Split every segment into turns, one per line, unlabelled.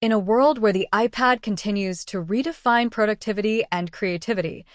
In a world where the iPad continues to redefine productivity and creativity,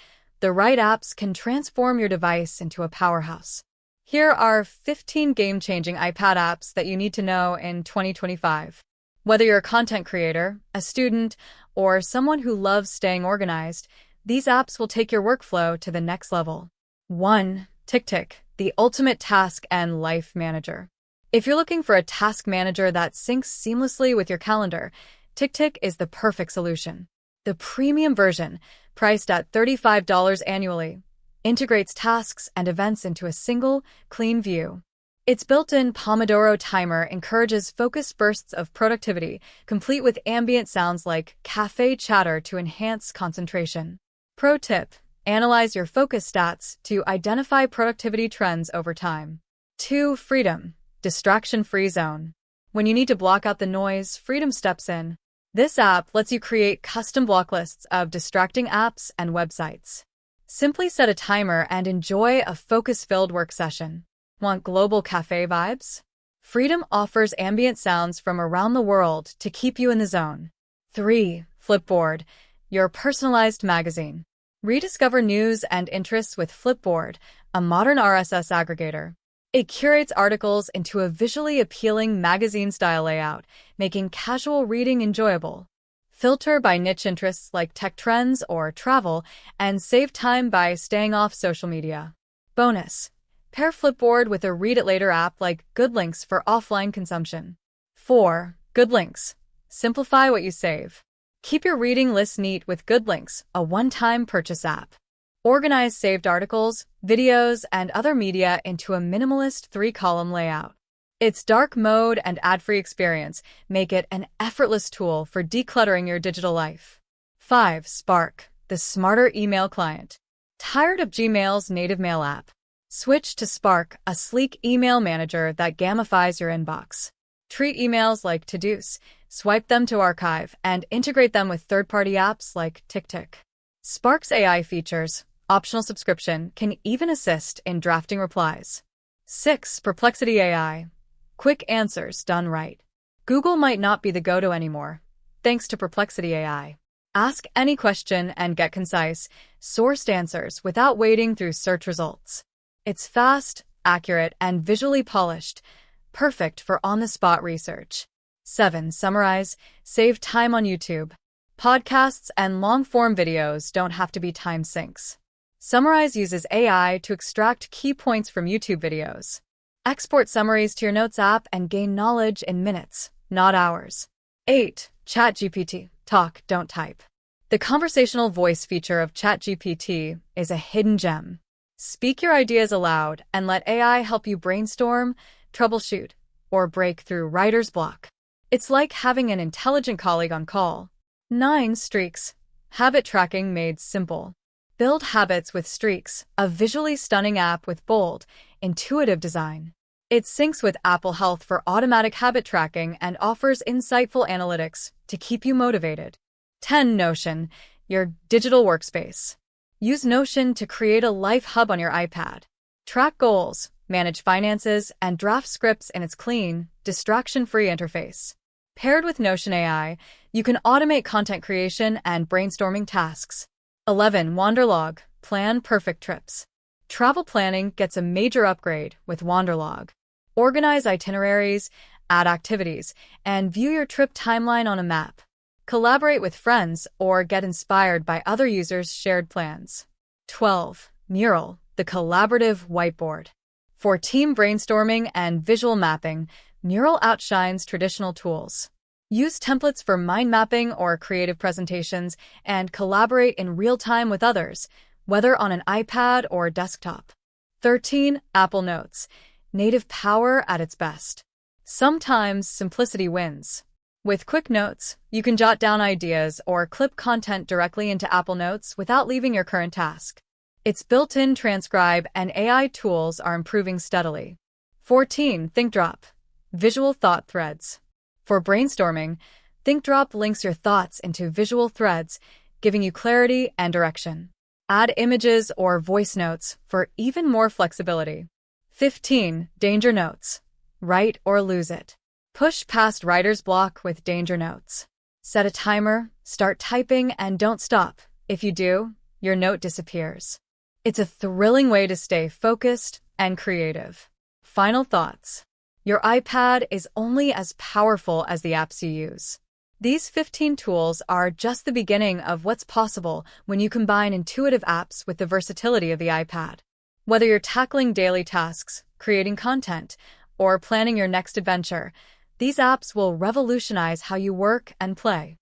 the right apps can transform your device into a powerhouse. Here are 15 game-changing iPad apps that you need to know in 2025. Whether you're a content creator, a student, or someone who loves staying organized, these apps will take your workflow to the next level. 1. TickTick, the ultimate task and life manager. If you're looking for a task manager that syncs seamlessly with your calendar, TickTick is the perfect solution. The premium version, priced at $35 annually, integrates tasks and events into a single, clean view. Its built-in Pomodoro timer encourages focused bursts of productivity, complete with ambient sounds like cafe chatter to enhance concentration. Pro tip: analyze your focus stats to identify productivity trends over time. 2. Freedom, distraction-free zone. When you need to block out the noise, Freedom steps in. This app lets you create custom block lists of distracting apps and websites. Simply set a timer and enjoy a focus-filled work session. Want global cafe vibes? Freedom offers ambient sounds from around the world to keep you in the zone. 3. Flipboard, your personalized magazine. Rediscover news and interests with Flipboard, a modern RSS aggregator. It curates articles into a visually appealing magazine-style layout, making casual reading enjoyable. Filter by niche interests like tech trends or travel, and save time by staying off social media. Bonus: pair Flipboard with a Read It Later app like GoodLinks for offline consumption. 4. GoodLinks, simplify what you save. Keep your reading list neat with GoodLinks, a one-time purchase app. Organize saved articles, videos, and other media into a minimalist 3-column layout. Its dark mode and ad-free experience make it an effortless tool for decluttering your digital life. 5. Spark, the smarter email client. Tired of Gmail's native mail app? Switch to Spark, a sleek email manager that gamifies your inbox. Treat emails like to-dos, swipe them to archive, and integrate them with third-party apps like TickTick. Spark's AI features, optional subscription, can even assist in drafting replies. 6. Perplexity AI, quick answers done right. Google might not be the go-to anymore, thanks to Perplexity AI. Ask any question and get concise, sourced answers without wading through search results. It's fast, accurate, and visually polished, perfect for on-the-spot research. 7. Summarize, save time on YouTube. Podcasts and long-form videos don't have to be time sinks. Summarize uses AI to extract key points from YouTube videos. Export summaries to your Notes app and gain knowledge in minutes, not hours. 8. ChatGPT, talk, don't type. The conversational voice feature of ChatGPT is a hidden gem. Speak your ideas aloud and let AI help you brainstorm, troubleshoot, or break through writer's block. It's like having an intelligent colleague on call. 9. Streaks, habit tracking made simple. Build habits with Streaks, a visually stunning app with bold, intuitive design. It syncs with Apple Health for automatic habit tracking and offers insightful analytics to keep you motivated. 10. Notion, your digital workspace. Use Notion to create a life hub on your iPad. Track goals, manage finances, and draft scripts in its clean, distraction-free interface. Paired with Notion AI, you can automate content creation and brainstorming tasks. 11. Wanderlog, plan perfect trips. Travel planning gets a major upgrade with Wanderlog. Organize itineraries, add activities, and view your trip timeline on a map. Collaborate with friends or get inspired by other users' shared plans. 12. Mural, the collaborative whiteboard. For team brainstorming and visual mapping, Mural outshines traditional tools. Use templates for mind mapping or creative presentations and collaborate in real time with others, whether on an iPad or desktop. 13. Apple Notes, native power at its best. Sometimes simplicity wins. With Quick Notes, you can jot down ideas or clip content directly into Apple Notes without leaving your current task. Its built-in transcribe and AI tools are improving steadily. 14. ThinkDrop, visual thought threads. For brainstorming, ThinkDrop links your thoughts into visual threads, giving you clarity and direction. Add images or voice notes for even more flexibility. 15. Danger Notes, write or lose it. Push past writer's block with Danger Notes. Set a timer, start typing, and don't stop. If you do, your note disappears. It's a thrilling way to stay focused and creative. Final thoughts. Your iPad is only as powerful as the apps you use. These 15 tools are just the beginning of what's possible when you combine intuitive apps with the versatility of the iPad. Whether you're tackling daily tasks, creating content, or planning your next adventure, these apps will revolutionize how you work and play.